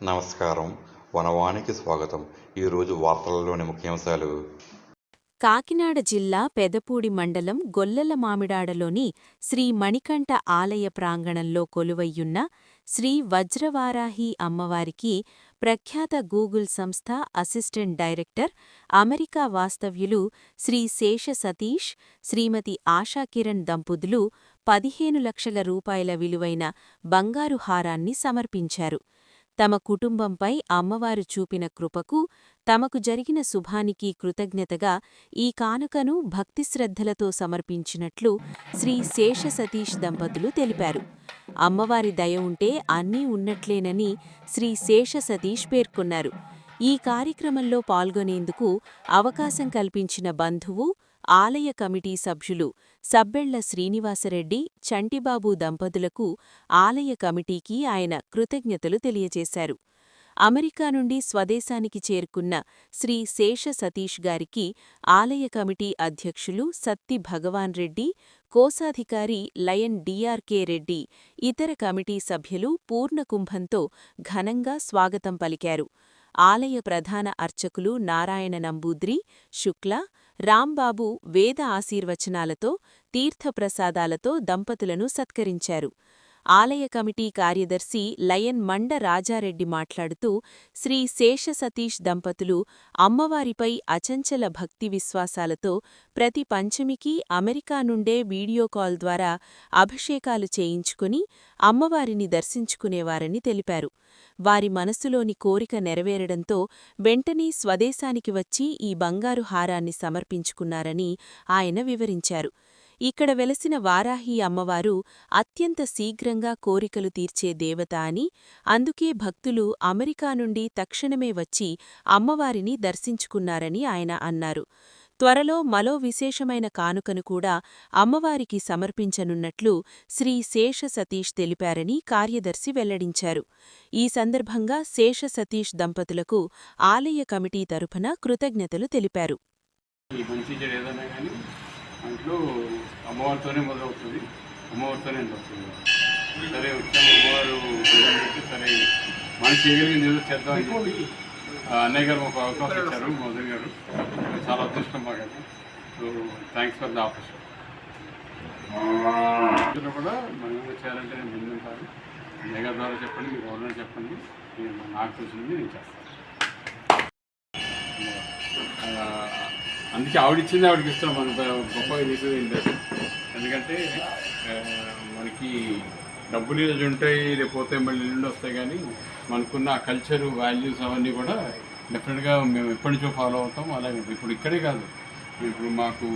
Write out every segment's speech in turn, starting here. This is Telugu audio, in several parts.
నమస్కారం. వనవానికి స్వాగతం. ఈరోజు వార్తలలోని ముఖ్యాంశాలు. కాకినాడ జిల్లా పెదపూడి మండలం గొల్లల మామిడాడలోని శ్రీ మణికంఠ ఆలయ ప్రాంగణంలో కొలువయ్యున్న శ్రీ వజ్రవారాహి అమ్మవారికి ప్రఖ్యాత గూగుల్ సంస్థ అసిస్టెంట్ డైరెక్టర్, అమెరికా వాస్తవ్యులు శ్రీ శేష సతీష్, శ్రీమతి ఆశాకిరణ్ దంపతులు 15 లక్షల రూపాయల విలువైన బంగారు హారాన్ని సమర్పించారు. తమ కుటుంబంపై అమ్మవారు చూపిన కృపకు, తమకు జరిగిన శుభానికి కృతజ్ఞతగా ఈ కానుకను భక్తిశ్రద్ధలతో సమర్పించినట్లు శ్రీ శేష సతీష్ దంపతులు తెలిపారు. అమ్మవారి దయ ఉంటే అన్నీ ఉన్నట్లేనని శ్రీ శేష సతీష్ పేర్కొన్నారు. ఈ కార్యక్రమంలో పాల్గొనేందుకు అవకాశం కల్పించిన బంధువు, ఆలయ కమిటీ సభ్యులు సబ్బెళ్ల శ్రీనివాసరెడ్డి, చంటిబాబు దంపతులకు, ఆలయ కమిటీకి ఆయన కృతజ్ఞతలు తెలియజేశారు. అమెరికా నుండి స్వదేశానికి చేరుకున్న శ్రీ శేష సతీష్ గారికి ఆలయ కమిటీ అధ్యక్షులు సత్తి భగవాన్ రెడ్డి, కోశాధికారి లయన్ డిఆర్కే రెడ్డి, ఇతర కమిటీ సభ్యులు పూర్ణకుంభంతో ఘనంగా స్వాగతం పలికారు. ఆలయ ప్రధాన అర్చకులు నారాయణ నంబూద్రి, శుక్ల, రాంబాబు వేద ఆశీర్వచనాలతో, తీర్థప్రసాదాలతో దంపతులను సత్కరించారు. ఆలయ కమిటీ కార్యదర్శి లయన్ మండ రాజారెడ్డి మాట్లాడుతూ, శ్రీ శేష సతీష్ దంపతులు అమ్మవారిపై అచంచల భక్తి విశ్వాసాలతో ప్రతి పంచమికి అమెరికా నుండే వీడియో కాల్ ద్వారా అభిషేకాలు చేయించుకుని అమ్మవారిని దర్శించుకునేవారని తెలిపారు. వారి మనసులోని కోరిక నెరవేరడంతో వెంటనే స్వదేశానికి వచ్చి ఈ బంగారు హారాన్ని సమర్పించుకున్నారని ఆయన వివరించారు. ఇక్కడ వెలసిన వారాహి అమ్మవారు అత్యంత శీఘ్రంగా కోరికలు తీర్చే దేవత అని, అందుకే భక్తులు అమెరికా నుండి తక్షణమే వచ్చి అమ్మవారిని దర్శించుకున్నారని ఆయన అన్నారు. త్వరలో మరో విశేషమైన కానుకను కూడా అమ్మవారికి సమర్పించనున్నట్లు శ్రీ శేష సతీష్ తెలిపారని కార్యదర్శి వెల్లడించారు. ఈ సందర్భంగా శేష సతీష్ దంపతులకు ఆలయ కమిటీ తరఫున కృతజ్ఞతలు తెలిపారు. ఇంట్లో అమ్మవారితోనే మొదలవుతుంది, అమ్మవారితోనే వస్తుంది. సరే వచ్చాము అమ్మవారు సరే మనం చేయగలిగింది ఏదో చేద్దామని చెప్పి అన్నయ్య గారు ఒక అవకాశం ఇచ్చారు. మోదీ గారు చాలా అదృష్టం మాకు. So thanks for the opportunity. కూడా మనం ఏదో చేయాలంటే నేను ముందుంటాను. అన్నయ్య గారి ద్వారా చెప్పండి, మీరు ఎవరైనా చెప్పండి, నేను నాకు తెలిసింది నేను చేస్తాను. అందుకే ఆవిడిచ్చింది ఆవిడకి ఇస్తున్నాం. మన గొప్పగా చేసేది ఏంటంటే, ఎందుకంటే మనకి డబ్బులు ఈరోజు ఉంటాయి, రేపు పోతే మళ్ళీ ఎల్లుండి వస్తాయి, కానీ మనకున్న ఆ కల్చరు వాల్యూస్ అవన్నీ కూడా డెఫినెట్గా మేము ఎప్పటి నుంచో ఫాలో అవుతాం. అలాగే ఇప్పుడు ఇక్కడే కాదు, ఇప్పుడు మాకు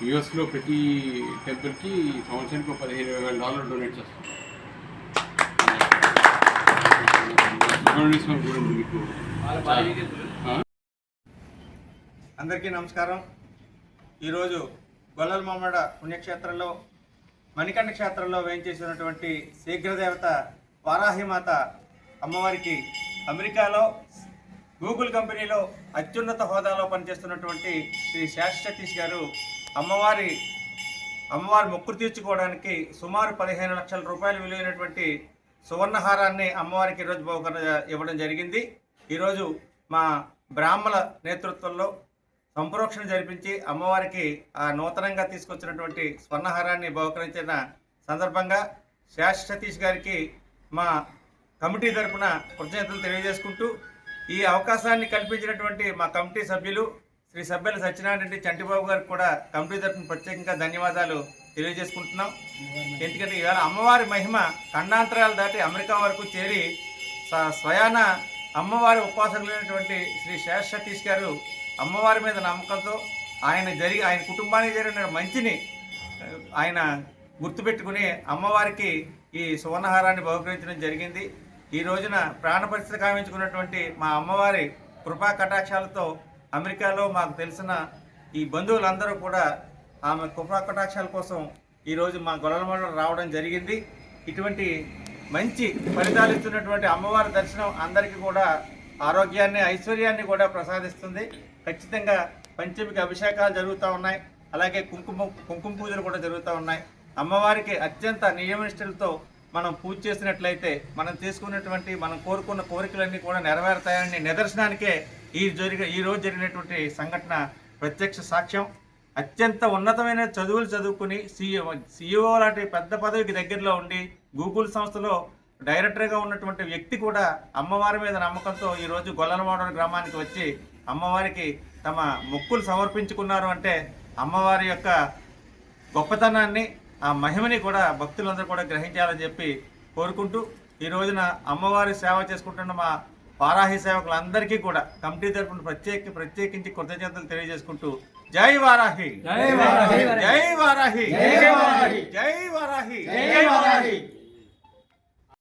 యూఎస్లో ప్రతి టెంపుల్కి సంవత్సరానికి $15,000 డొనేట్ చేస్తాం. మీకు అందరికీ నమస్కారం. ఈరోజు గొల్లల మామిడ పుణ్యక్షేత్రంలో మణికంఠ క్షేత్రంలో వేయించేసినటువంటి శీఘ్రదేవత వారాహిమాత అమ్మవారికి అమెరికాలో గూగుల్ కంపెనీలో అత్యున్నత హోదాలో పనిచేస్తున్నటువంటి శ్రీ శేష సతీష్ గారు అమ్మవారి మొక్కులు తీర్చుకోవడానికి సుమారు 15 లక్షల రూపాయలు విలువైనటువంటి సువర్ణహారాన్ని అమ్మవారికి ఈరోజు బహుకరణ ఇవ్వడం జరిగింది. ఈరోజు మా బ్రాహ్మణ నేతృత్వంలో సంప్రోక్షణ జరిపించి అమ్మవారికి ఆ నూతనంగా తీసుకొచ్చినటువంటి స్వర్ణహారాన్ని బహుకరించిన సందర్భంగా శేష సతీష్ గారికి మా కమిటీ తరఫున కృతజ్ఞతలు తెలియజేసుకుంటూ, ఈ అవకాశాన్ని కల్పించినటువంటి మా కమిటీ సభ్యులు శ్రీ సబ్బెల సత్యనారాయణ రెడ్డి, చంటిబాబు గారికి కూడా కమిటీ తరఫున ప్రత్యేకంగా ధన్యవాదాలు తెలియజేసుకుంటున్నాం. ఎందుకంటే ఇవాళ అమ్మవారి మహిమ ఖండాంతరాలు దాటి అమెరికా వరకు చేరి స్వయాన అమ్మవారి ఉపాసకులైనటువంటి శ్రీ శేష సతీష్ గారు అమ్మవారి మీద నమ్మకంతో ఆయన కుటుంబానికి జరిగిన మంచిని ఆయన గుర్తుపెట్టుకుని అమ్మవారికి ఈ సువర్ణహారాన్ని బహుకరించడం జరిగింది. ఈ రోజున ప్రాణ పరిస్థితి కావించుకున్నటువంటి మా అమ్మవారి కృపా కటాక్షాలతో అమెరికాలో మాకు తెలిసిన ఈ బంధువులందరూ కూడా ఆమె కృపా కటాక్షాల కోసం ఈరోజు మా గొల్లలమండలం రావడం జరిగింది. ఇటువంటి మంచి ఫలితాలు ఇస్తున్నటువంటి అమ్మవారి దర్శనం అందరికీ కూడా ఆరోగ్యాన్ని, ఐశ్వర్యాన్ని కూడా ప్రసాదిస్తుంది. ఖచ్చితంగా పంచమికి అభిషేకాలు జరుగుతూ ఉన్నాయి, అలాగే కుంకుమ పూజలు కూడా జరుగుతూ ఉన్నాయి. అమ్మవారికి అత్యంత నియమనిష్టలతో మనం పూజ చేసినట్లయితే మనం తీసుకున్నటువంటి మనం కోరుకున్న కోరికలన్నీ కూడా నెరవేరుతాయని నిదర్శనానికే ఈ రోజు జరిగినటువంటి సంఘటన ప్రత్యక్ష సాక్ష్యం. అత్యంత ఉన్నతమైన చదువులు చదువుకుని CEO లాంటి పెద్ద పదవికి దగ్గరలో ఉండి గూగుల్ సంస్థలో డైరెక్టర్గా ఉన్నటువంటి వ్యక్తి కూడా అమ్మవారి మీద నమ్మకంతో ఈరోజు గొల్లలమామిడాడ గ్రామానికి వచ్చి అమ్మవారికి తమ మొక్కులు సమర్పించుకున్నారు అంటే అమ్మవారి యొక్క గొప్పతనాన్ని ఆ మహిమని కూడా భక్తులందరూ కూడా గ్రహించాలని చెప్పి కోరుకుంటూ ఈ రోజున అమ్మవారి సేవ చేసుకుంటున్న మా వారాహి సేవకులందరికీ కూడా కమిటీ తరఫున ప్రత్యేకించి కృతజ్ఞతలు తెలియజేసుకుంటూ జై వారాహి, జై వారాహి, జై వారాహి, జై వారాహి, జై వారాహి.